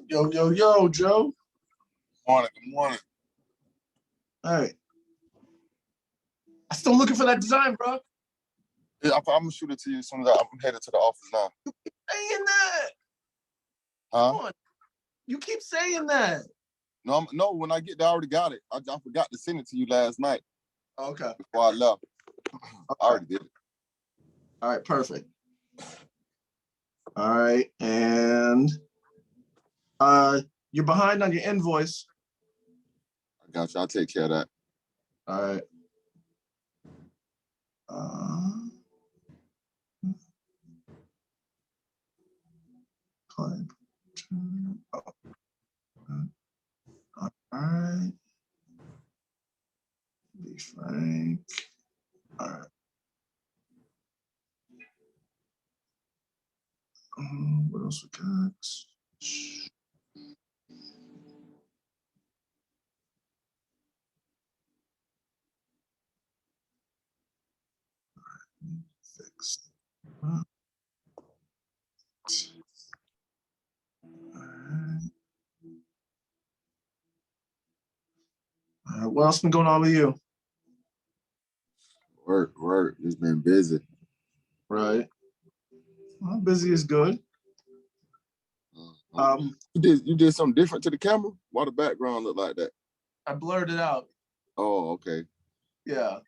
Yo, Joe. Morning, good morning. All right. I'm still looking for that design, bro. Yeah, I'm gonna shoot it to you as soon as I'm headed to the office now. You keep saying that. Huh? Come on. You keep saying that. No, when I get there, I already got it. I forgot to send it to you last night. Okay. Before I left. Okay. I already did it. All right, perfect. All right, and you're behind on your invoice. I got you. I'll take care of that. All right. Client. Oh. All right. What else we got? Fix. All right. What else been going on with you? Work. It's been busy. Right. Well, busy is good. You did something different to the camera? Why the background look like that? I blurred it out. Oh, okay. Yeah.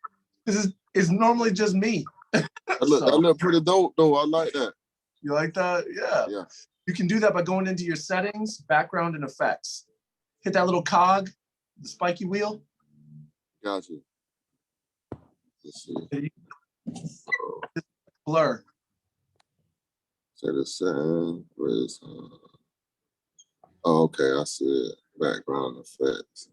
This is normally just me. That look pretty dope though. I like that. You like that? Yeah. Yeah. You can do that by going into your settings, background, and effects. Hit that little cog, the spiky wheel. Gotcha. Let's see. Blur. Set the setting. Where's oh, okay, I see it. Background effects.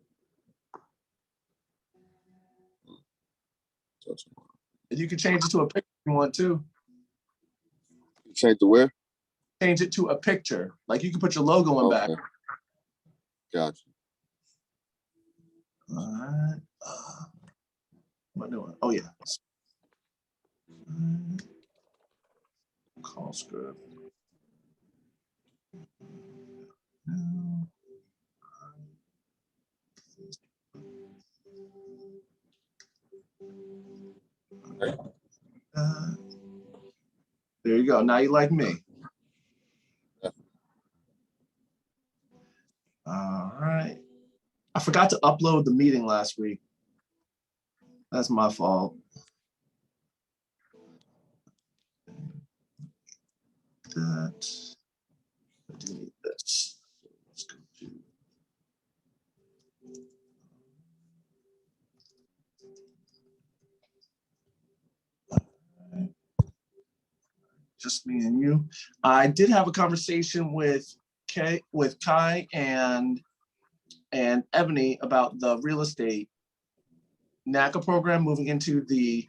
And you can change it to a picture if you want to. Change the where? Change it to a picture. Like you can put your logo in back. Gotcha. All right. What am I doing? Oh yeah. Call script. There you go. Now you like me. All right. I forgot to upload the meeting last week. That's my fault. That. I do need this. Let's go to. Just me and you. I did have a conversation with Kai and Ebony about the real estate NACA program moving into the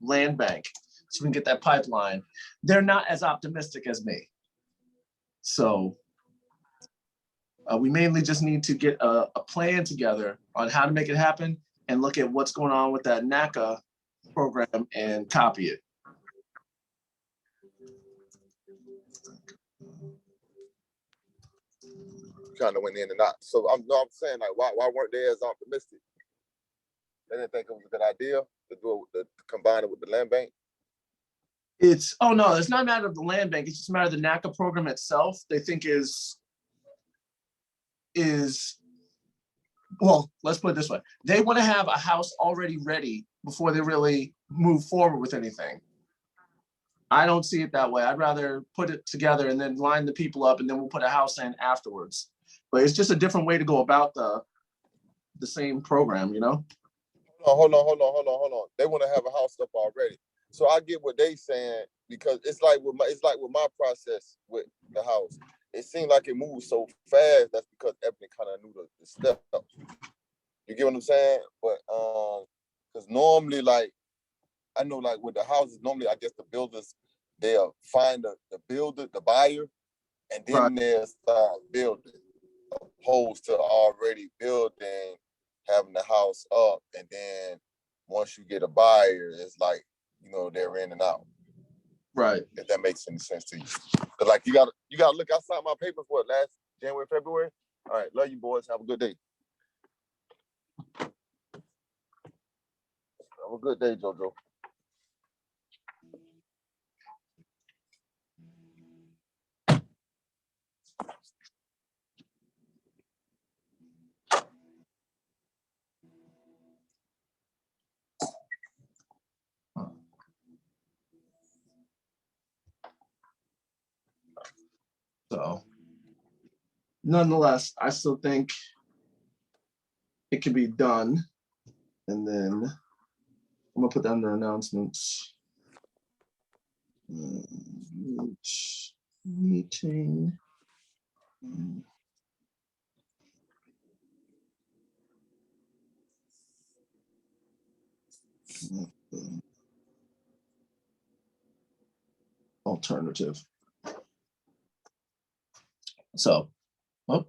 land bank so we can get that pipeline. They're not as optimistic as me. So we mainly just need to get a plan together on how to make it happen and look at what's going on with that NACA program and copy it. Kind of went in and out. So I'm saying, like, why weren't they as optimistic? They didn't think it was a good idea to combine it with the land bank. It's no, it's not a matter of the land bank. It's just a matter of the NACA program itself. They think is well, let's put it this way. They want to have a house already ready before they really move forward with anything. I don't see it that way. I'd rather put it together and then line the people up and then we'll put a house in afterwards. But it's just a different way to go about the same program, you know? Hold on. They want to have a house up already. So I get what they saying, because it's like with my process with the house. It seemed like it moved so fast. That's because everything kind of knew the steps. You get what I'm saying? But because normally, like, I know, like with the houses, normally I guess the builders, they'll find the builder, the buyer, and then they'll start building, opposed to already building, having the house up, and then once you get a buyer, it's like, you know, they're in and out. Right. If that makes any sense to you. But like you gotta look outside my papers, what, last January, February? All right, love you boys. Have a good day. Have a good day, JoJo. So nonetheless, I still think it can be done. And then I'm gonna put that under announcements. Meeting. alternative. So, oh.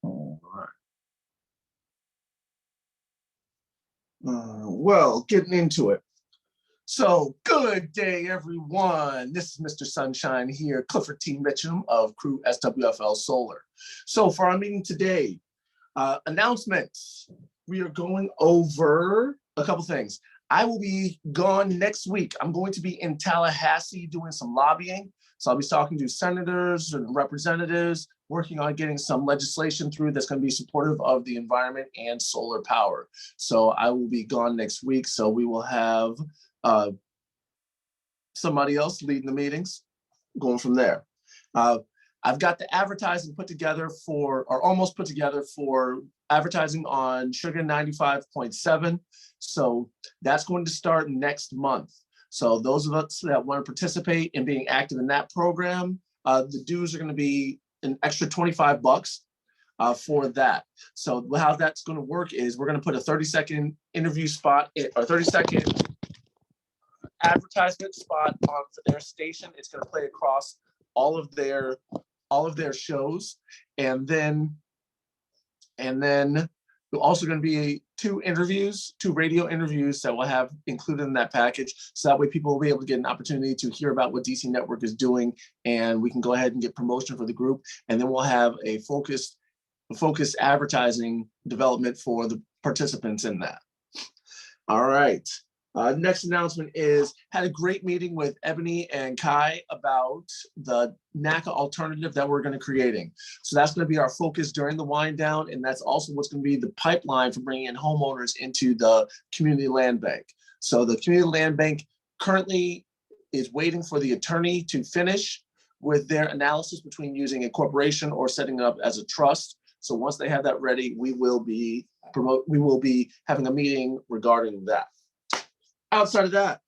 All right. Well, getting into it. So, good day, everyone. This is Mr. Sunshine here, Clifford T. Mitchum of Crew SWFL Solar. So, for our meeting today, announcements. We are going over a couple things. I will be gone next week. I'm going to be in Tallahassee doing some lobbying. So I'll be talking to senators and representatives, working on getting some legislation through that's going to be supportive of the environment and solar power. So I will be gone next week. So we will have somebody else leading the meetings, going from there. I've got the advertising put together for, or almost put together for advertising on Sugar 95.7. So that's going to start next month. So those of us that want to participate in being active in that program, the dues are going to be an extra $25 for that. So how that's going to work is we're going to put a 30-second interview spot or 30-second advertisement spot on their station. It's going to play across all of their shows, and then And then we're also going to be two radio interviews that we'll have included in that package. So that way people will be able to get an opportunity to hear about what DC Network is doing, and we can go ahead and get promotion for the group. And then we'll have a focused advertising development for the participants in that. All right. Next announcement is, had a great meeting with Ebony and Kai about the NACA alternative that we're going to creating. So that's going to be our focus during the wind down. And that's also what's going to be the pipeline for bringing in homeowners into the community land bank. So the community land bank currently is waiting for the attorney to finish with their analysis between using a corporation or setting it up as a trust. So once they have that ready, we will be having a meeting regarding that. Outside of that,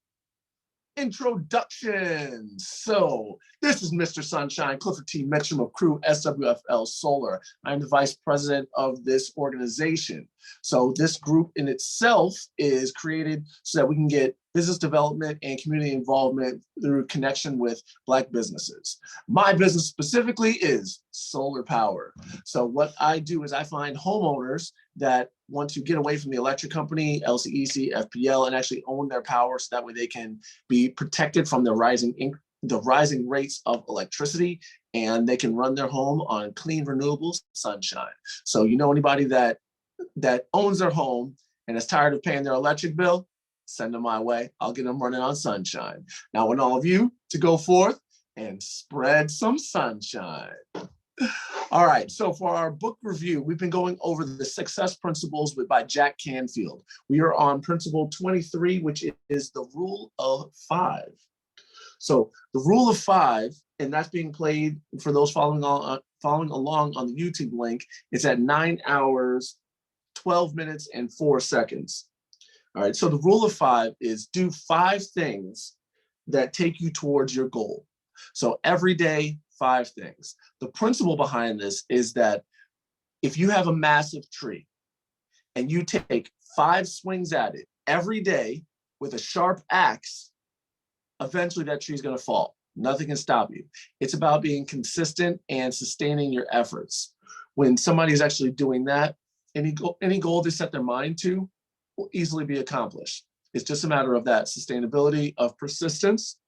introductions. So this is Mr. Sunshine, Clifford T. Mitchum of Crew SWFL Solar. I'm the vice president of this organization. So this group in itself is created so that we can get business development and community involvement through connection with Black businesses. My business specifically is solar power. So what I do is I find homeowners that want to get away from the electric company, LCEC, FPL, and actually own their power so that way they can be protected from the rising rates of electricity, and they can run their home on clean renewables, sunshine. So you know anybody that owns their home and is tired of paying their electric bill, send them my way. I'll get them running on sunshine. Now I want all of you to go forth and spread some sunshine. All right, so for our book review, we've been going over the success principles by Jacque Canfield. We are on principle 23, which is the rule of 5. So the rule of 5, and that's being played for those following along on the YouTube link, it's at 9 hours, 12 minutes, and 4 seconds. All right, so the rule of 5 is do 5 things that take you towards your goal. So every day, 5 things. The principle behind this is that if you have a massive tree and you take 5 swings at it every day with a sharp axe, eventually that tree is going to fall. Nothing can stop you. It's about being consistent and sustaining your efforts. When somebody is actually doing that, any goal they set their mind to will easily be accomplished. It's just a matter of that sustainability of persistence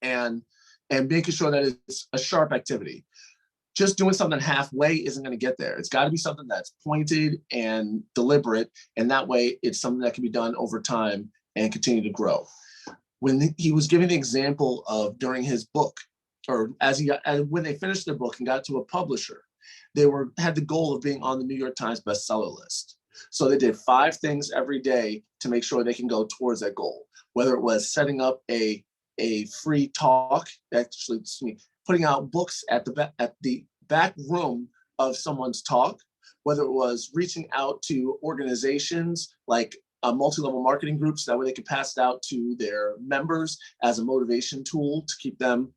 and making sure that it's a sharp activity. Just doing something halfway isn't going to get there. It's got to be something that's pointed and deliberate, and that way it's something that can be done over time and continue to grow. When he was giving the example of during his book, or when they finished their book and got to a publisher, they had the goal of being on the New York Times bestseller list. So they did 5 things every day to make sure they can go towards that goal, whether it was setting up a free talk, putting out books at the back room of someone's talk, whether it was reaching out to organizations like multi-level marketing groups, that way they could pass it out to their members as a motivation tool to keep them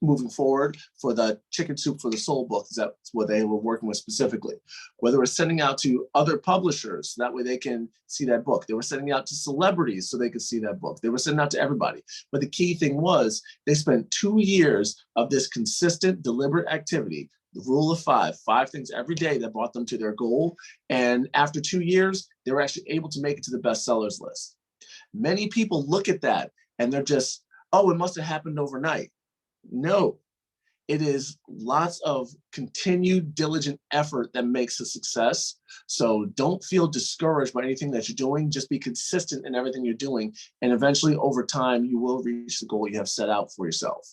moving forward. For the Chicken Soup for the Soul book, that's what they were working with specifically. Whether it was sending out to other publishers, so that way they can see that book. They were sending out to celebrities so they could see that book. They were sending out to everybody. But the key thing was they spent 2 years of this consistent, deliberate activity, the rule of 5 things every day that brought them to their goal. And after 2 years, they were actually able to make it to the bestsellers list. Many people look at that and they're just, oh, it must have happened overnight. No, it is lots of continued diligent effort that makes a success. So don't feel discouraged by anything that you're doing. Just be consistent in everything you're doing. And eventually over time, you will reach the goal you have set out for yourself.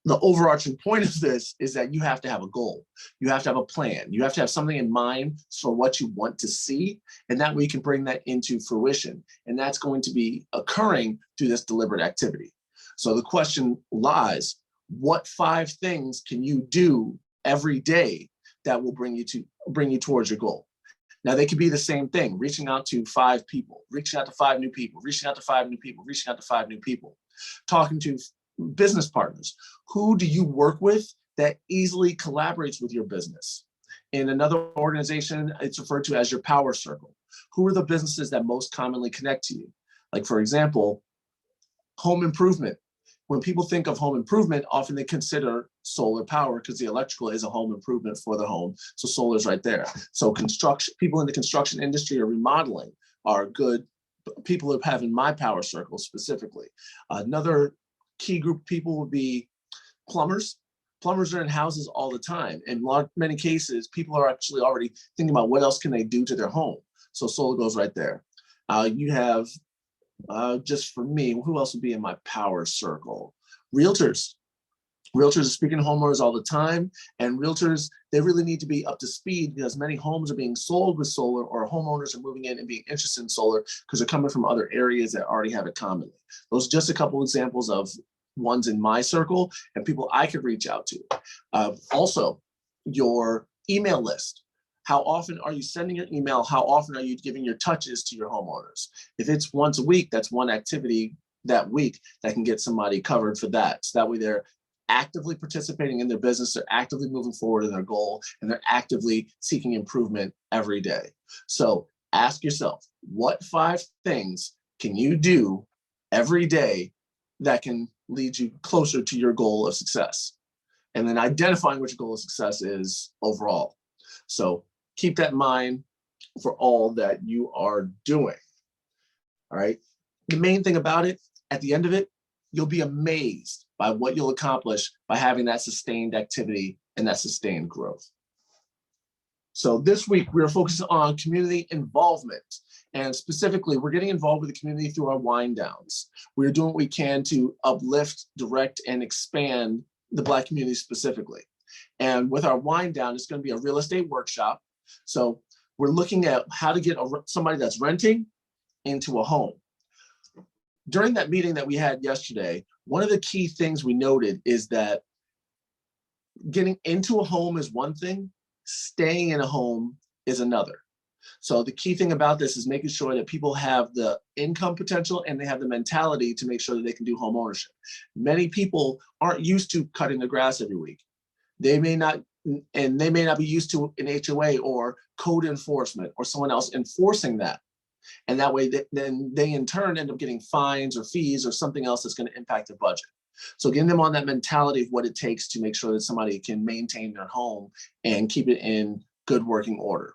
The overarching point of this is that you have to have a goal. You have to have a plan. You have to have something in mind for what you want to see. And that way you can bring that into fruition. And that's going to be occurring through this deliberate activity. So the question lies, what 5 things can you do every day that will bring you towards your goal? Now they could be the same thing, reaching out to 5 people, reaching out to 5 new people, reaching out to 5 new people, reaching out to 5 new people, talking to business partners. Who do you work with that easily collaborates with your business? In another organization, it's referred to as your power circle. Who are the businesses that most commonly connect to you? Like for example, home improvement. when people think of home improvement, often they consider solar power because the electrical is a home improvement for the home. So solar is right there. So construction, people in the construction industry or remodeling are good people who have in my power circle specifically. Another key group of people would be plumbers. Plumbers are in houses all the time. In many cases, people are actually already thinking about what else can they do to their home. So solar goes right there. You have, just for me, who else would be in my power circle? Realtors. Realtors are speaking to homeowners all the time, and realtors, they really need to be up to speed because many homes are being sold with solar, or homeowners are moving in and being interested in solar because they're coming from other areas that already have it commonly. Those are just a couple examples of ones in my circle and people I could reach out to. Also, your email list. How often are you sending an email? How often are you giving your touches to your homeowners? If it's once a week, that's one activity that week that can get somebody covered for that. So that way they're actively participating in their business, they're actively moving forward in their goal, and they're actively seeking improvement every day. So ask yourself, what 5 things can you do every day that can lead you closer to your goal of success? And then identifying what your goal of success is overall. So keep that in mind for all that you are doing. All right. The main thing about it, at the end of it, you'll be amazed by what you'll accomplish by having that sustained activity and that sustained growth. So this week, we're focusing on community involvement. And specifically, we're getting involved with the community through our wind downs. We're doing what we can to uplift, direct, and expand the Black community specifically. And with our wind down, it's going to be a real estate workshop. So we're looking at how to get somebody that's renting into a home. During that meeting that we had yesterday, one of the key things we noted is that getting into a home is one thing, staying in a home is another. So the key thing about this is making sure that people have the income potential and they have the mentality to make sure that they can do home ownership. Many people aren't used to cutting the grass every week. They may not be used to an HOA or code enforcement or someone else enforcing that. And that way, then they in turn end up getting fines or fees or something else that's going to impact their budget. So getting them on that mentality of what it takes to make sure that somebody can maintain their home and keep it in good working order.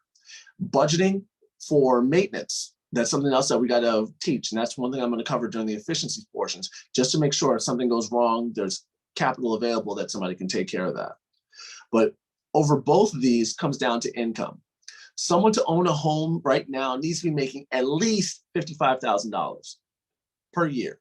Budgeting for maintenance. That's something else that we got to teach. And that's one thing I'm going to cover during the efficiency portions, just to make sure if something goes wrong, there's capital available that somebody can take care of that. But over both of these comes down to income. Someone to own a home right now needs to be making at least $55,000 per year.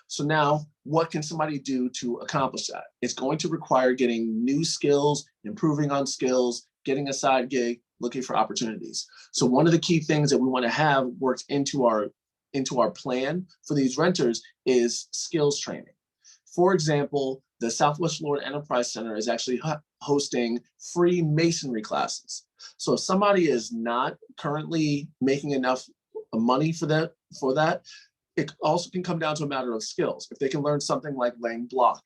So now what can somebody do to accomplish that? It's going to require getting new skills, improving on skills, getting a side gig, looking for opportunities. So one of the key things that we want to have worked into our plan for these renters is skills training. For example, the Southwest Florida Enterprise Center is actually hosting free masonry classes. So if somebody is not currently making enough money for that, it also can come down to a matter of skills. If they can learn something like laying block.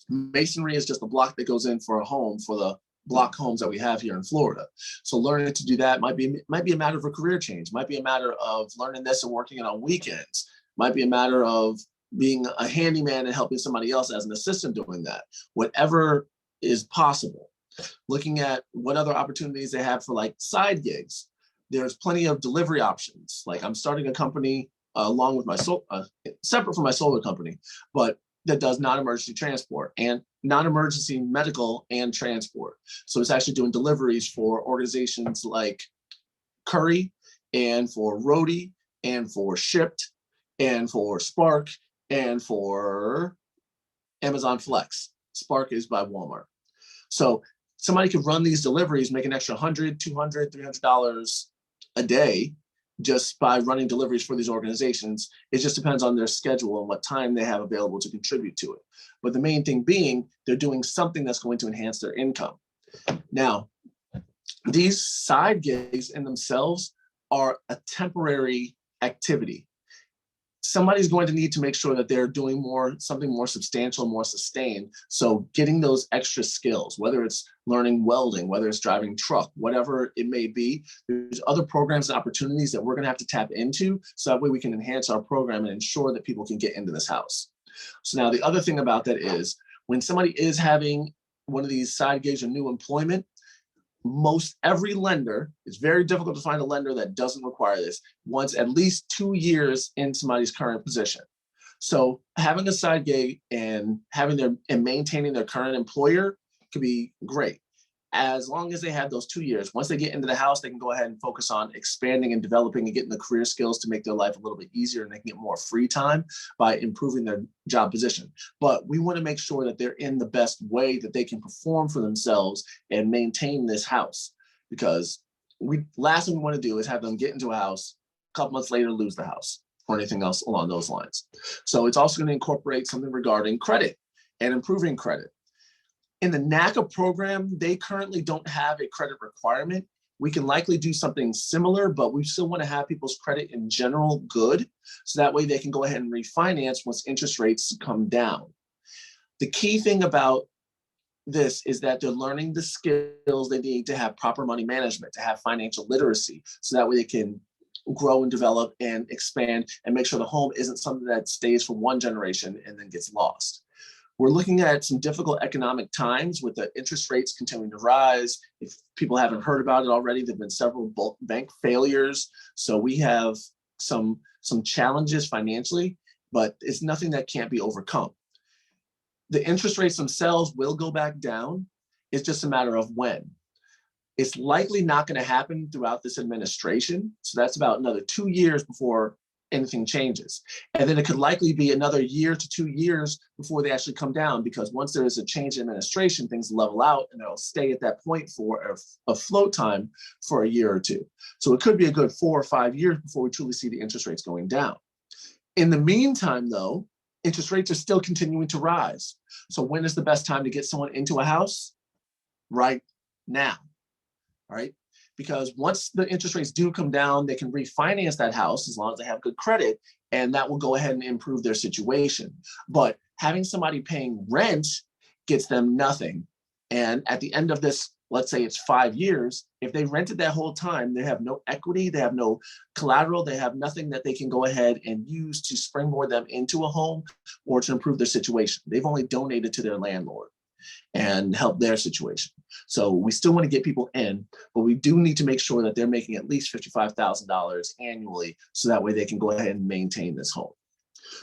Masonry is just a block that goes in for a home, for the block homes that we have here in Florida. So learning to do that might be a matter of a career change, might be a matter of learning this and working it on weekends, might be a matter of being a handyman and helping somebody else as an assistant doing that. Whatever is possible. Looking at what other opportunities they have for like side gigs. There's plenty of delivery options. Like I'm starting a company along with my separate from my solar company, but that does non-emergency transport and non-emergency medical and transport. So it's actually doing deliveries for organizations like Curry and for Rhodey and for Shipped and for Spark and for Amazon Flex. Spark is by Walmart. So somebody could run these deliveries, make an extra $100, $200, $300 a day just by running deliveries for these organizations. It just depends on their schedule and what time they have available to contribute to it. But the main thing being, they're doing something that's going to enhance their income. Now, these side gigs in themselves are a temporary activity. Somebody's going to need to make sure that they're doing something more substantial, more sustained. So getting those extra skills, whether it's learning welding, whether it's driving truck, whatever it may be, there's other programs and opportunities that we're going to have to tap into. So that way we can enhance our program and ensure that people can get into this house. So now the other thing about that is when somebody is having one of these side gigs or new employment, most every lender, it's very difficult to find a lender that doesn't require this, wants at least 2 years in somebody's current position. So having a side gig and maintaining their current employer could be great. As long as they have those 2 years, once they get into the house, they can go ahead and focus on expanding and developing and getting the career skills to make their life a little bit easier, and they can get more free time by improving their job position. But we want to make sure that they're in the best way that they can perform for themselves and maintain this house, because last thing we want to do is have them get into a house, a couple months later lose the house or anything else along those lines. So it's also going to incorporate something regarding credit and improving credit. In the NACA program, they currently don't have a credit requirement. We can likely do something similar, but we still want to have people's credit in general good, so that way they can go ahead and refinance once interest rates come down. The key thing about this is that they're learning the skills they need to have proper money management, to have financial literacy, so that way they can grow and develop and expand and make sure the home isn't something that stays for one generation and then gets lost. We're looking at some difficult economic times with the interest rates continuing to rise. If people haven't heard about it already, there have been several bank failures. So we have some challenges financially, but it's nothing that can't be overcome. The interest rates themselves will go back down. It's just a matter of when. It's likely not going to happen throughout this administration. So that's about another 2 years before anything changes. And then it could likely be another year to 2 years before they actually come down, because once there is a change in administration, things level out and they'll stay at that point for a float time for a year or two. So it could be a good 4 or 5 years before we truly see the interest rates going down. In the meantime, though, interest rates are still continuing to rise. So when is the best time to get someone into a house? Right now, all right? Because once the interest rates do come down, they can refinance that house as long as they have good credit, and that will go ahead and improve their situation. But having somebody paying rent gets them nothing. And at the end of this, let's say it's 5 years, if they rented that whole time, they have no equity, they have no collateral, they have nothing that they can go ahead and use to springboard them into a home or to improve their situation. They've only donated to their landlord and help their situation. So we still want to get people in, but we do need to make sure that they're making at least $55,000 annually, so that way they can go ahead and maintain this home.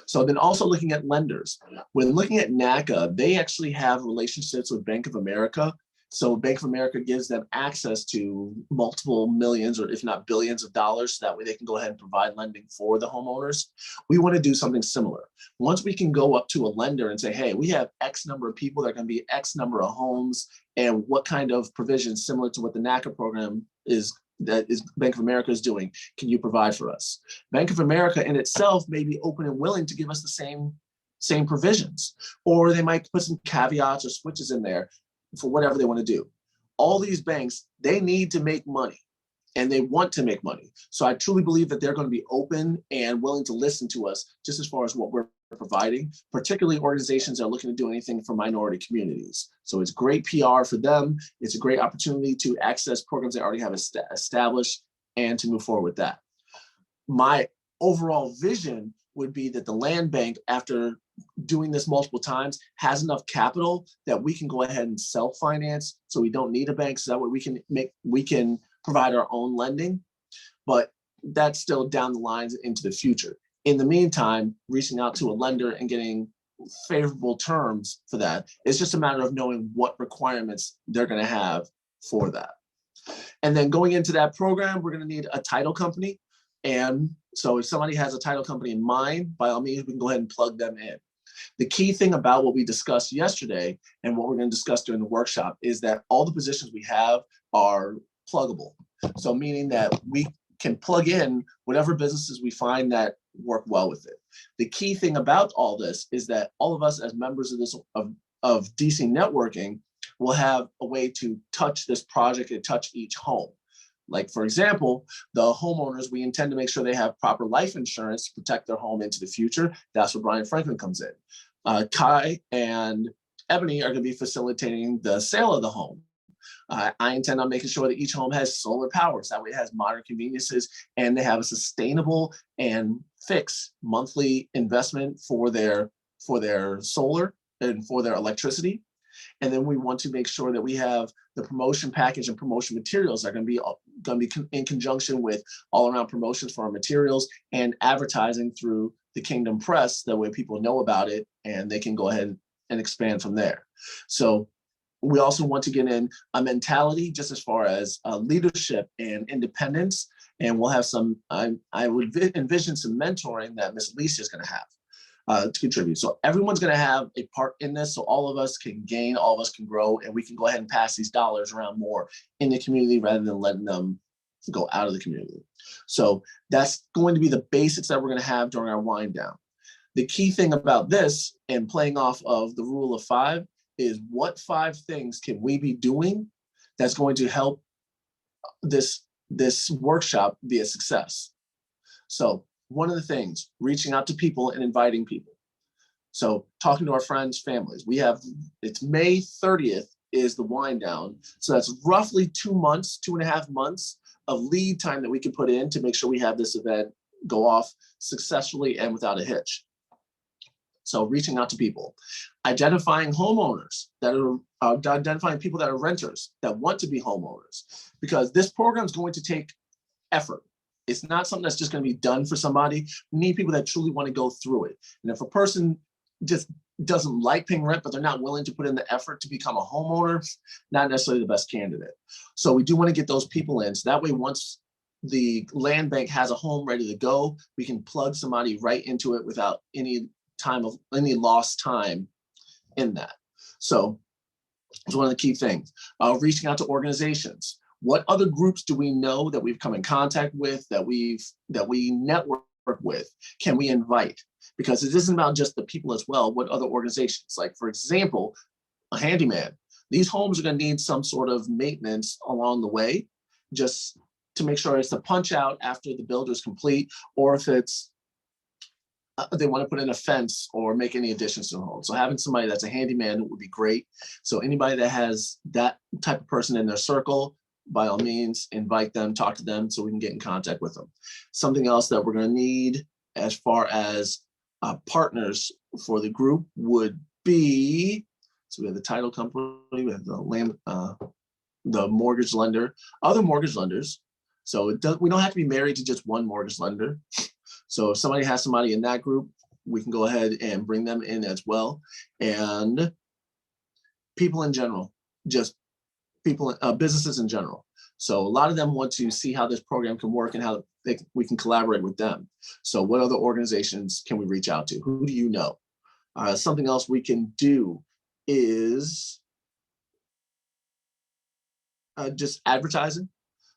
So then also looking at lenders. When looking at NACA, they actually have relationships with Bank of America. So Bank of America gives them access to multiple millions, or if not billions of dollars, so that way they can go ahead and provide lending for the homeowners. We want to do something similar. Once we can go up to a lender and say, hey, we have X number of people, there are going to be X number of homes, and what kind of provisions similar to what the NACA program is, that is Bank of America is doing, can you provide for us? Bank of America in itself may be open and willing to give us the same provisions, or they might put some caveats or switches in there for whatever they want to do. All these banks, they need to make money and they want to make money. So I truly believe that they're going to be open and willing to listen to us just as far as what we're providing, particularly organizations that are looking to do anything for minority communities. So it's great PR for them. It's a great opportunity to access programs they already have established and to move forward with that. My overall vision would be that the land bank, after doing this multiple times, has enough capital that we can go ahead and self-finance, so we don't need a bank, so that way we can provide our own lending. But that's still down the lines into the future. In the meantime, reaching out to a lender and getting favorable terms for that, it's just a matter of knowing what requirements they're going to have for that. And then going into that program, we're going to need a title company. And so if somebody has a title company in mind, by all means, we can go ahead and plug them in. The key thing about what we discussed yesterday and what we're going to discuss during the workshop is that all the positions we have are pluggable. So meaning that we can plug in whatever businesses we find that work well with it. The key thing about all this is that all of us as members of DC networking will have a way to touch this project and touch each home. Like, for example, the homeowners, we intend to make sure they have proper life insurance to protect their home into the future. That's where Brian Franklin comes in. Kai and Ebony are going to be facilitating the sale of the home. I intend on making sure that each home has solar power, so that way it has modern conveniences and they have a sustainable and fixed monthly investment for their for their solar and for their electricity. And then we want to make sure that we have the promotion package and promotion materials that are going to be in conjunction with all around promotions for our materials and advertising through the Kingdom Press. That way people know about it and they can go ahead and expand from there. So we also want to get in a mentality just as far as leadership and independence. And we'll have some, I would envision some mentoring that Miss Alicia is going to have. To contribute. So everyone's going to have a part in this. So all of us can gain, all of us can grow, and we can go ahead and pass these dollars around more in the community rather than letting them go out of the community. So that's going to be the basics that we're going to have during our wind down. The key thing about this and playing off of the rule of 5 is what 5 things can we be doing that's going to help this workshop be a success. So one of the things, reaching out to people and inviting people. So talking to our friends, families. It's May 30th is the wind down. So that's roughly 2 months, 2.5 months of lead time that we can put in to make sure we have this event go off successfully and without a hitch. So reaching out to people, identifying homeowners that are, identifying people that are renters that want to be homeowners, because this program is going to take effort. It's not something that's just going to be done for somebody. We need people that truly want to go through it. And if a person just doesn't like paying rent, but they're not willing to put in the effort to become a homeowner, not necessarily the best candidate. So we do want to get those people in. So that way, once the land bank has a home ready to go, we can plug somebody right into it without any lost time in that. So it's one of the key things. Reaching out to organizations. What other groups do we know that we've come in contact with, that we network with, can we invite? Because it isn't about just the people as well. What other organizations? Like, for example, a handyman. These homes are going to need some sort of maintenance along the way, just to make sure it's the punch out after the builder is complete, or if it's they want to put in a fence or make any additions to the home. So having somebody that's a handyman would be great. So anybody that has that type of person in their circle, by all means, invite them, talk to them so we can get in contact with them. Something else that we're going to need as far as partners for the group would be, so we have the title company, we have the mortgage lender, other mortgage lenders. So we don't have to be married to just one mortgage lender. So if somebody has somebody in that group, we can go ahead and bring them in as well. And people in general, just people, businesses in general. So a lot of them want to see how this program can work and how we can collaborate with them. So what other organizations can we reach out to? Who do you know? Something else we can do is just advertising.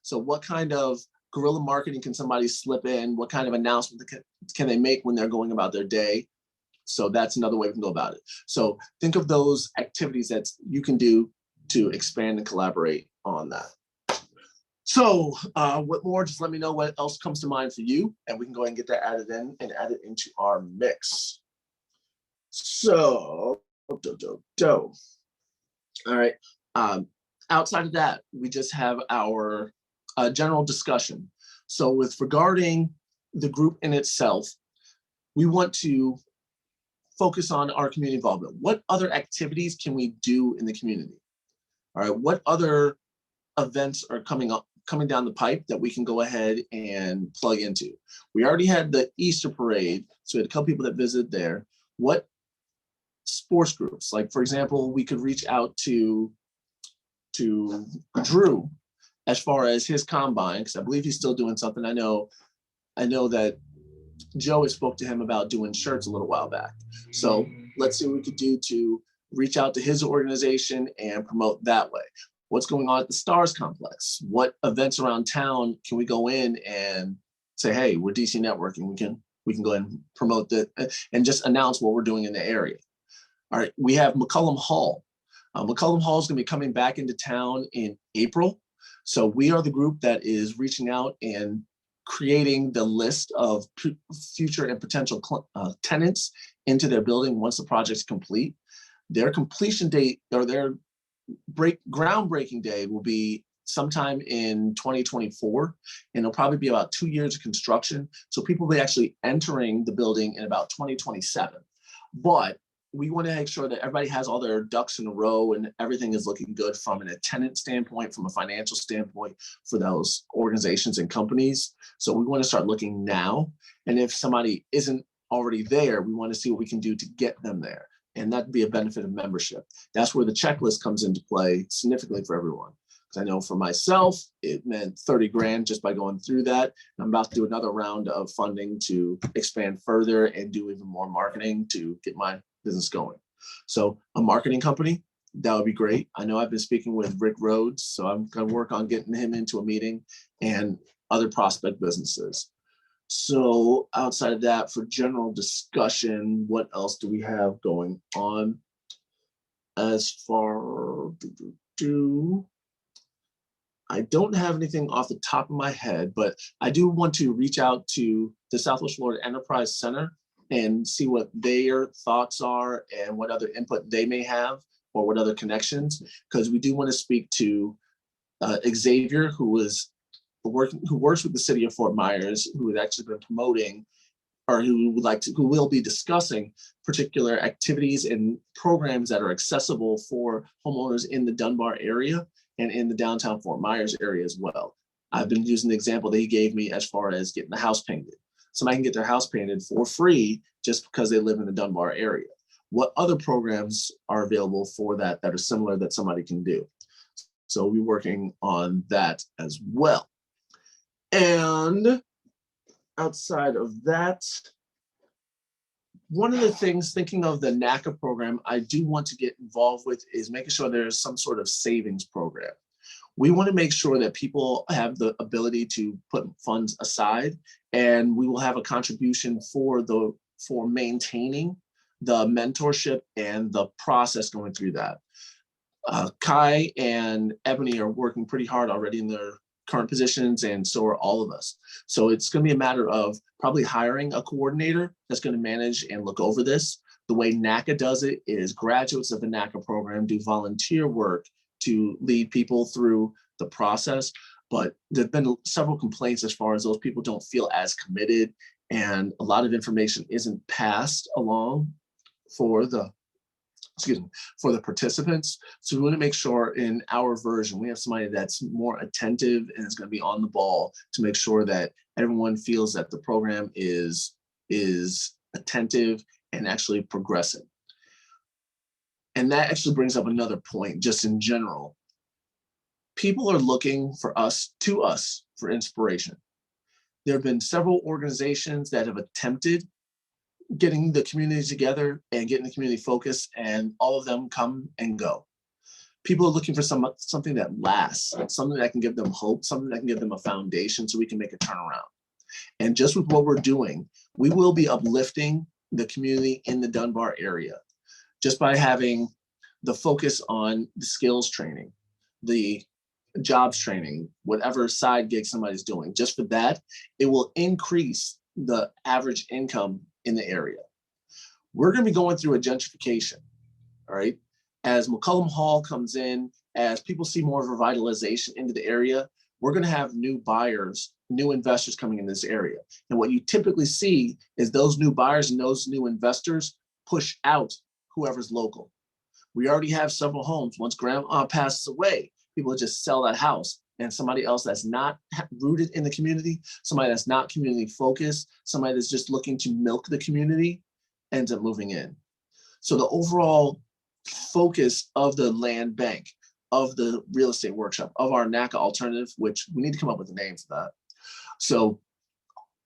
So what kind of guerrilla marketing can somebody slip in? What kind of announcement can they make when they're going about their day? So that's another way we can go about it. So think of those activities that you can do to expand and collaborate on that. So what more, just let me know what else comes to mind for you, and we can go ahead and get that added in and add it into our mix. So, all right. Outside of that, we just have our general discussion. So with regarding the group in itself, we want to focus on our community involvement. What other activities can we do in the community? All right, what other events are coming down the pipe that we can go ahead and plug into? We already had the Easter parade, so we had a couple people that visited there. What sports groups? Like, for example, we could reach out to Drew as far as his combine, because I believe he's still doing something. I know that Joe has spoke to him about doing shirts a little while back. So let's see what we could do to reach out to his organization and promote that way. What's going on at the Stars Complex? What events around town can we go in and say, hey, we're DC Networking. We can go ahead and promote that and just announce what we're doing in the area. All right, we have McCullum Hall. McCullum Hall is going to be coming back into town in April. So we are the group that is reaching out and creating the list of future and potential tenants into their building once the project's complete. Their completion date or their groundbreaking day will be sometime in 2024, and it'll probably be about 2 years of construction. So people will be actually entering the building in about 2027. But we want to make sure that everybody has all their ducks in a row and everything is looking good from an attendance standpoint, from a financial standpoint for those organizations and companies. So we want to start looking now. And if somebody isn't already there, we want to see what we can do to get them there. And that'd be a benefit of membership. That's where the checklist comes into play significantly for everyone. I know for myself, it meant 30 grand just by going through that. And I'm about to do another round of funding to expand further and do even more marketing to get my business going. So a marketing company, that would be great. I know I've been speaking with Rick Rhodes, so I'm going to work on getting him into a meeting, and other prospect businesses. So outside of that, for general discussion, what else do we have going on? As far I don't have anything off the top of my head, but I do want to reach out to the Southwest Florida Enterprise Center and see what their thoughts are and what other input they may have or what other connections, because we do want to speak to Xavier, who works with the city of Fort Myers, who has actually been promoting, or who will be discussing particular activities and programs that are accessible for homeowners in the Dunbar area and in the downtown Fort Myers area as well. I've been using the example that he gave me as far as getting the house painted. Somebody can get their house painted for free just because they live in the Dunbar area. What other programs are available for that are similar that somebody can do? So we're working on that as well. And outside of that, one of the things, thinking of the NACA program, I do want to get involved with is making sure there's some sort of savings program. We want to make sure that people have the ability to put funds aside, and we will have a contribution for maintaining the mentorship and the process going through that. Kai and Ebony are working pretty hard already in their current positions, and so are all of us. So it's going to be a matter of probably hiring a coordinator that's going to manage and look over this. The way NACA does it is graduates of the NACA program do volunteer work to lead people through the process. But there've been several complaints as far as those people don't feel as committed, and a lot of information isn't passed along for the participants. So we want to make sure in our version, we have somebody that's more attentive and is going to be on the ball to make sure that everyone feels that the program is attentive and actually progressing. And that actually brings up another point, just in general. People are looking for us for inspiration. There have been several organizations that have attempted getting the community together and getting the community focused, and all of them come and go. People are looking for something that lasts, something that can give them hope, something that can give them a foundation so we can make a turnaround. And just with what we're doing, we will be uplifting the community in the Dunbar area just by having the focus on the skills training, the jobs training, whatever side gig somebody's doing. Just for that, it will increase the average income in the area. We're going to be going through a gentrification, all right? As McCollum Hall comes in, as people see more revitalization into the area, we're going to have new buyers, new investors coming in this area. And what you typically see is those new buyers and those new investors push out whoever's local. We already have several homes. Once grandma passes away, people just sell that house, and somebody else that's not rooted in the community, somebody that's not community focused, somebody that's just looking to milk the community ends up moving in. So the overall focus of the land bank, of the real estate workshop, of our NACA alternative, which we need to come up with a name for that. So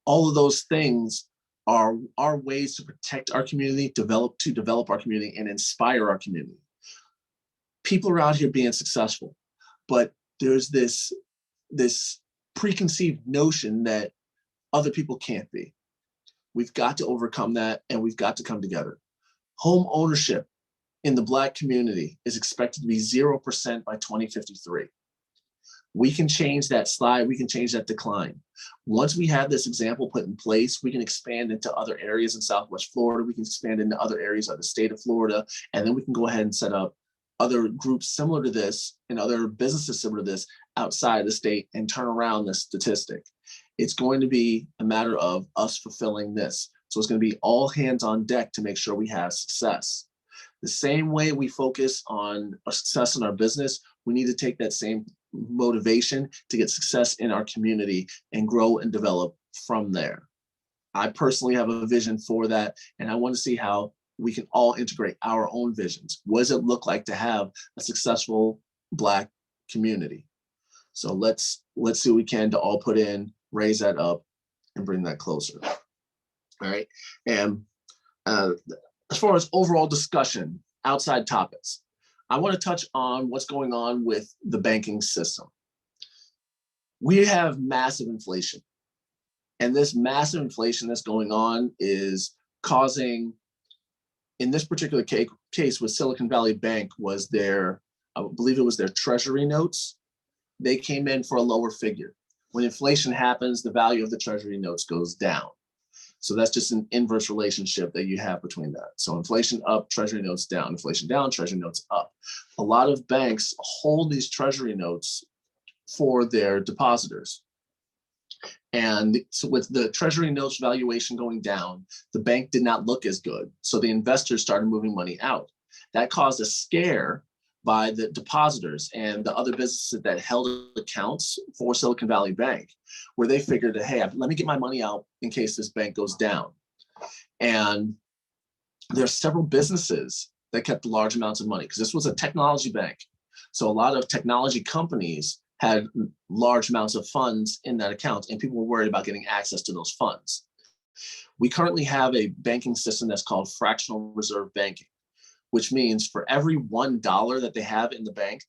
all of those things are ways to protect our community, develop our community, and inspire our community. People are out here being successful, but there's this preconceived notion that other people can't be. We've got to overcome that, and we've got to come together. Home ownership in the Black community is expected to be 0% by 2053. We can change that slide, we can change that decline. Once we have this example put in place, we can expand into other areas in Southwest Florida, we can expand into other areas of the state of Florida, and then we can go ahead and set up other groups similar to this and other businesses similar to this outside the state and turn around this statistic. It's going to be a matter of us fulfilling this. It's So it's going to be all hands on deck to make sure we have success. The same way we focus on our success in our business, we need to take that same motivation to get success in our community and grow and develop from there. I personally have a vision for that, and I want to see how we can all integrate our own visions. What does it look like to have a successful Black community? So let's see what we can to all put in, raise that up, and bring that closer. All right. And as far as overall discussion, outside topics, I want to touch on what's going on with the banking system. We have massive inflation. And this massive inflation that's going on is causing, in this particular case with Silicon Valley Bank, was their, I believe it was their treasury notes. They came in for a lower figure. When inflation happens, the value of the treasury notes goes down. So that's just an inverse relationship that you have between that. So inflation up, treasury notes down, inflation down, treasury notes up. A lot of banks hold these treasury notes for their depositors. And so with the treasury notes valuation going down, the bank did not look as good. So the investors started moving money out. That caused a scare by the depositors and the other businesses that held accounts for Silicon Valley Bank, where they figured that, hey, let me get my money out in case this bank goes down. And there's several businesses that kept large amounts of money because this was a technology bank. So a lot of technology companies had large amounts of funds in that account, and people were worried about getting access to those funds. We currently have a banking system that's called fractional reserve banking, which means for every $1 that they have in the bank,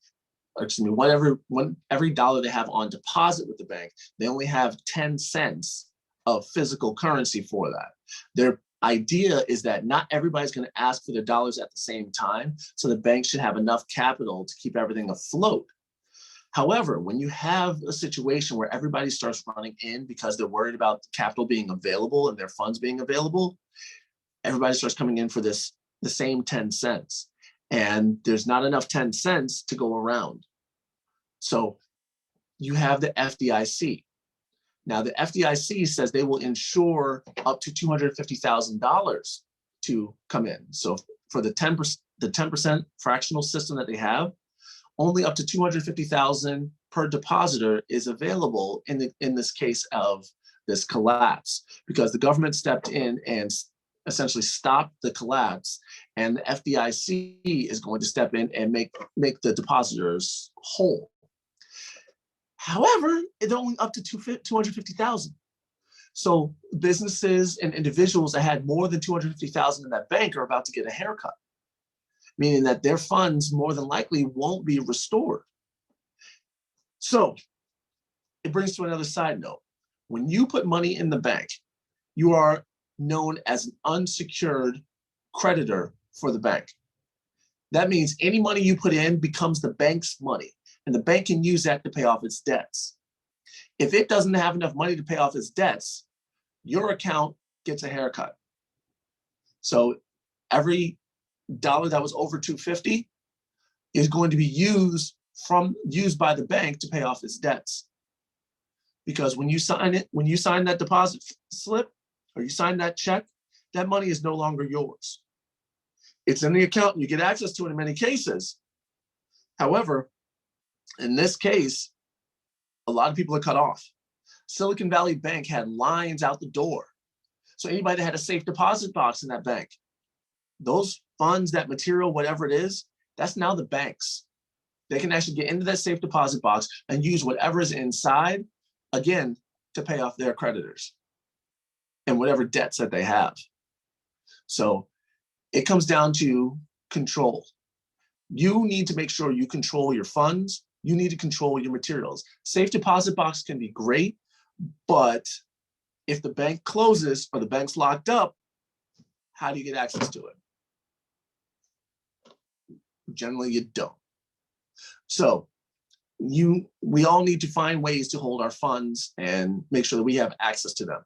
every dollar they have on deposit with the bank, they only have 10 cents of physical currency for that. Their idea is that not everybody's going to ask for their dollars at the same time, so the bank should have enough capital to keep everything afloat. However, when you have a situation where everybody starts running in because they're worried about capital being available and their funds being available, everybody starts coming in for the same 10 cents. And there's not enough 10 cents to go around. So you have the FDIC. Now the FDIC says they will insure up to $250,000 to come in. So for the 10% fractional system that they have, only up to $250,000 per depositor is available in this case of this collapse, because the government stepped in and essentially stopped the collapse, and the FDIC is going to step in and make the depositors whole. However, it's only up to $250,000. So businesses and individuals that had more than $250,000 in that bank are about to get a haircut, meaning that their funds more than likely won't be restored. So it brings to another side note. When you put money in the bank, you are known as an unsecured creditor for the bank. That means any money you put in becomes the bank's money, and the bank can use that to pay off its debts. If it doesn't have enough money to pay off its debts, your account gets a haircut. So every dollar that was over $250 is going to be used by the bank to pay off its debts. Because when you sign that deposit slip or you sign that check, that money is no longer yours. It's in the account and you get access to it in many cases. However, in this case, a lot of people are cut off. Silicon Valley Bank had lines out the door. So anybody that had a safe deposit box in that bank, those funds, that material, whatever it is, that's now the bank's. They can actually get into that safe deposit box and use whatever is inside, again, to pay off their creditors and whatever debts that they have. So it comes down to control. You need to make sure you control your funds. You need to control your materials. Safe deposit box can be great, but if the bank closes or the bank's locked up, how do you get access to it? Generally, you don't. So we all need to find ways to hold our funds and make sure that we have access to them.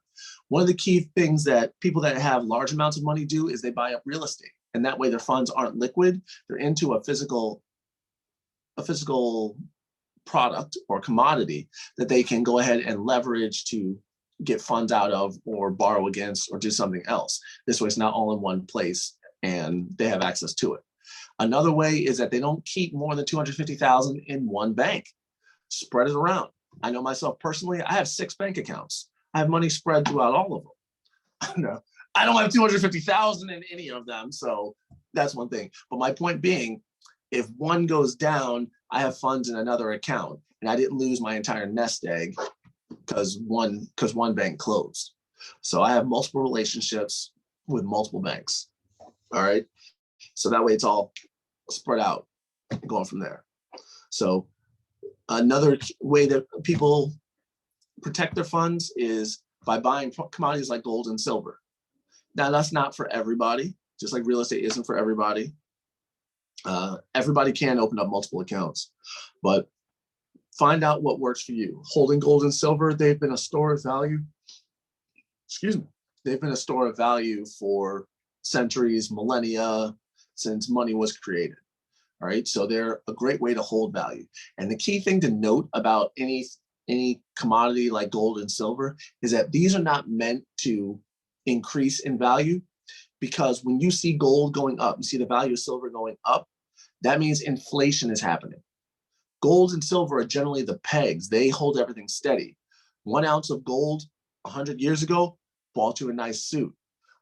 One of the key things that people that have large amounts of money do is they buy up real estate, and that way their funds aren't liquid. They're into a physical product or commodity that they can go ahead and leverage to get funds out of or borrow against or do something else. This way it's not all in one place and they have access to it. Another way is that they don't keep more than 250,000 in one bank. Spread it around. I know myself personally, I have 6 bank accounts. I have money spread throughout all of them. No, I don't have 250,000 in any of them. So that's one thing. But my point being, if one goes down, I have funds in another account and I didn't lose my entire nest egg because one bank closed. So I have multiple relationships with multiple banks. All right. So that way it's all spread out going from there. So another way that people protect their funds is by buying commodities like gold and silver. Now that's not for everybody, just like real estate isn't for everybody. Everybody can open up multiple accounts, but find out what works for you. Holding gold and silver, they've been a store of value. Excuse me. They've been a store of value for centuries, millennia, since money was created. All right, so they're a great way to hold value. And the key thing to note about any commodity like gold and silver is that these are not meant to increase in value, because when you see gold going up, you see the value of silver going up, that means inflation is happening. Gold and silver are generally the pegs. They hold everything steady. 1 ounce of gold 100 years ago bought you a nice suit.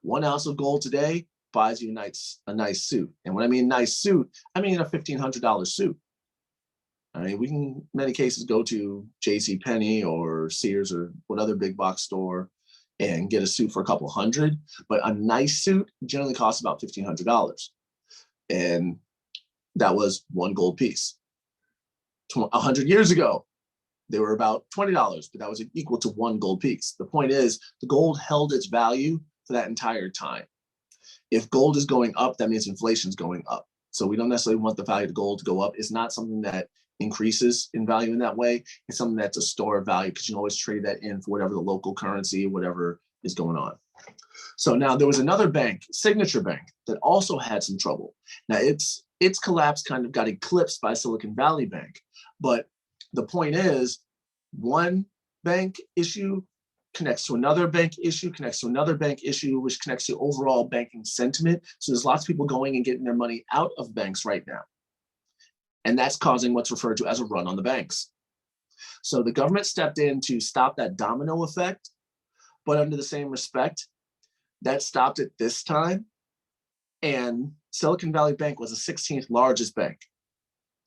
1 ounce of gold today buys you a nice suit. And when I mean nice suit, I mean a $1,500 suit. I mean, we can, in many cases, go to JCPenney or Sears or what other big box store and get a suit for a couple hundred, but a nice suit generally costs about $1,500. And that was one gold piece. 100 years ago, they were about $20, but that was equal to one gold piece. The point is, the gold held its value for that entire time. If gold is going up, that means inflation is going up. So we don't necessarily want the value of gold to go up. It's not something that increases in value in that way. It's something that's a store of value, because you can always trade that in for whatever the local currency, whatever is going on. So now there was another bank, Signature Bank, that also had some trouble. Now its collapse kind of got eclipsed by Silicon Valley Bank. But the point is, one bank issue connects to another bank issue, connects to another bank issue, which connects to overall banking sentiment. So there's lots of people going and getting their money out of banks right now. And that's causing what's referred to as a run on the banks. So the government stepped in to stop that domino effect, but under the same respect, that stopped it this time. And Silicon Valley Bank was the 16th largest bank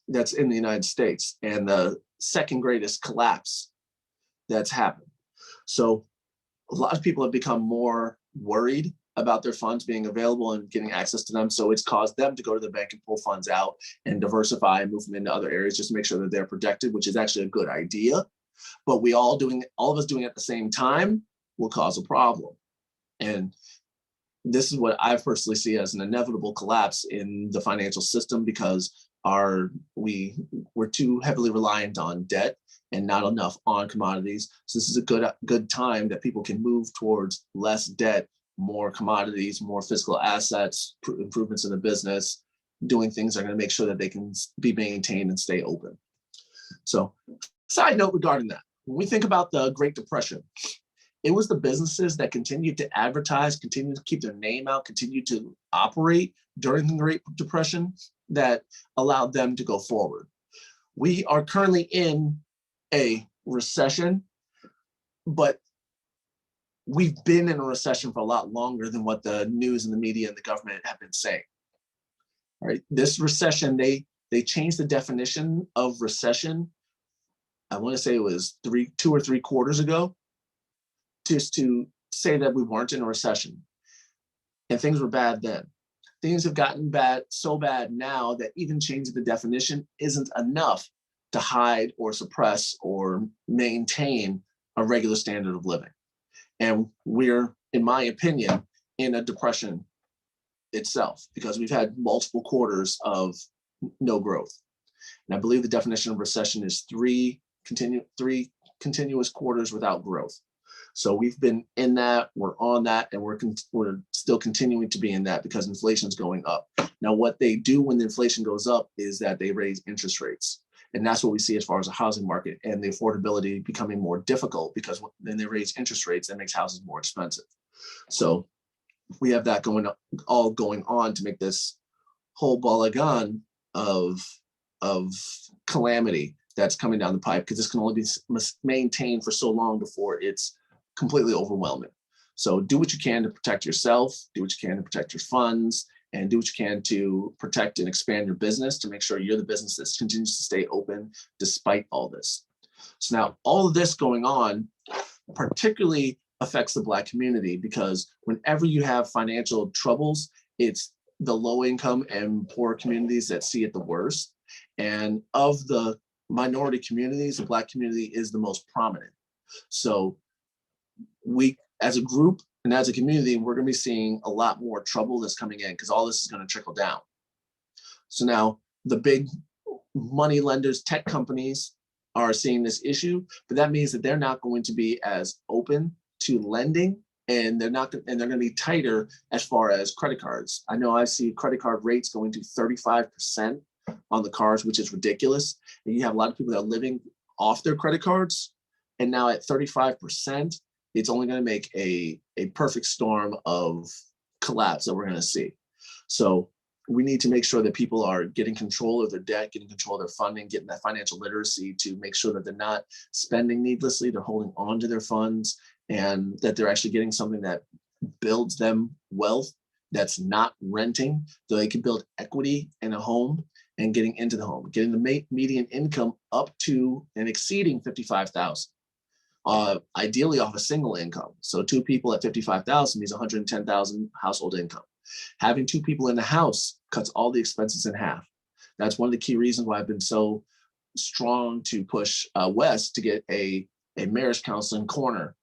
that's in the United States and the second greatest collapse that's happened. So a lot of people have become more worried about their funds being available and getting access to them. So it's caused them to go to the bank and pull funds out and diversify and move them into other areas just to make sure that they're protected, which is actually a good idea. But all of us doing it at the same time will cause a problem. And this is what I personally see as an inevitable collapse in the financial system, because we're too heavily reliant on debt and not enough on commodities. So this is a good time that people can move towards less debt, more commodities, more physical assets, improvements in the business, doing things that are going to make sure that they can be maintained and stay open. So, side note regarding that, when we think about the Great Depression, it was the businesses that continued to advertise, continued to keep their name out, continued to operate during the Great Depression that allowed them to go forward. We are currently in a recession, but we've been in a recession for a lot longer than what the news and the media and the government have been saying. All right, this recession, they changed the definition of recession. I want to say it was 2 or 3 quarters ago, just to say that we weren't in a recession. And things were bad then. Things have gotten bad, so bad now that even changing the definition isn't enough to hide or suppress or maintain a regular standard of living. And we're, in my opinion, in a depression itself, because we've had multiple quarters of no growth. And I believe the definition of recession is 3 continuous quarters without growth. So we've been in that, we're on that, and we're still continuing to be in that because inflation is going up. Now, what they do when the inflation goes up is that they raise interest rates. And that's what we see as far as the housing market and the affordability becoming more difficult, because then they raise interest rates, that makes houses more expensive. So we have that all going on to make this whole balagan of calamity that's coming down the pipe, because this can only be maintained for so long before it's completely overwhelming. So do what you can to protect yourself, do what you can to protect your funds, and do what you can to protect and expand your business to make sure you're the business that continues to stay open despite all this. So now all of this going on particularly affects the Black community, because whenever you have financial troubles, it's the low income and poor communities that see it the worst. And of the minority communities, the Black community is the most prominent. So we, as a group and as a community, we're going to be seeing a lot more trouble that's coming in, because all this is going to trickle down. So now the big money lenders, tech companies are seeing this issue, but that means that they're not going to be as open to lending, and they're going to be tighter as far as credit cards. I know I see credit card rates going to 35% on the cards, which is ridiculous. And you have a lot of people that are living off their credit cards, and now at 35%, it's only going to make a perfect storm of collapse that we're going to see. So we need to make sure that people are getting control of their debt, getting control of their funding, getting that financial literacy to make sure that they're not spending needlessly, they're holding on to their funds, and that they're actually getting something that builds them wealth, that's not renting, so they can build equity in a home and getting into the home, getting the median income up to and exceeding $55,000. Ideally off a single income. So two people at 55,000 means 110,000 household income. Having two people in the house cuts all the expenses in half. That's one of the key reasons why I've been so strong to push Wes to get a marriage counseling corner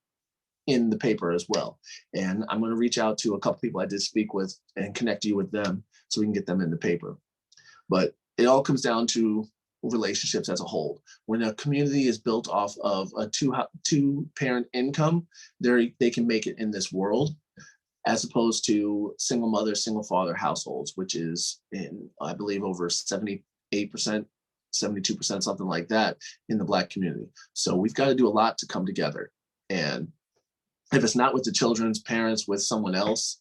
in the paper as well. And I'm going to reach out to a couple people I did speak with and connect you with them so we can get them in the paper. But it all comes down to relationships as a whole. When a community is built off of a two-parent income, they can make it in this world, as opposed to single mother, single father households, which is in, I believe, over 78%, 72%, something like that in the Black community. So we've got to do a lot to come together. And if it's not with the children's parents, with someone else,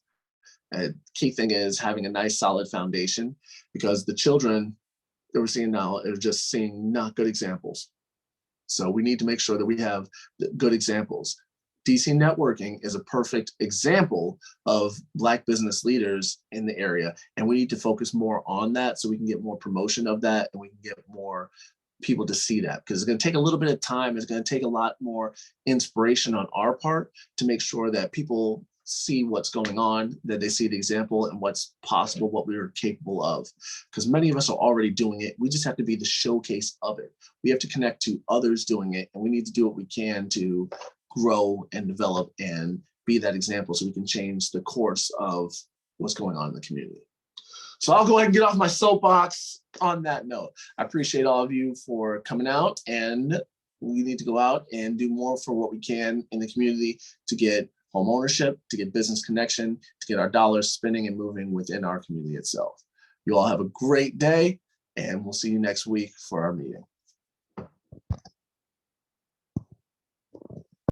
key thing is having a nice solid foundation, because the children that we're seeing now are just seeing not good examples. So we need to make sure that we have good examples. DC Networking is a perfect example of Black business leaders in the area. And we need to focus more on that so we can get more promotion of that, and we can get more people to see that, because it's going to take a little bit of time. It's going to take a lot more inspiration on our part to make sure that people see what's going on, that they see the example and what's possible, what we are capable of. Because many of us are already doing it. We just have to be the showcase of it. We have to connect to others doing it, and we need to do what we can to grow and develop and be that example so we can change the course of what's going on in the community. So I'll go ahead and get off my soapbox on that note. I appreciate all of you for coming out, and we need to go out and do more for what we can in the community to get home ownership, to get business connection, to get our dollars spinning and moving within our community itself. You all have a great day, and we'll see you next week for our meeting.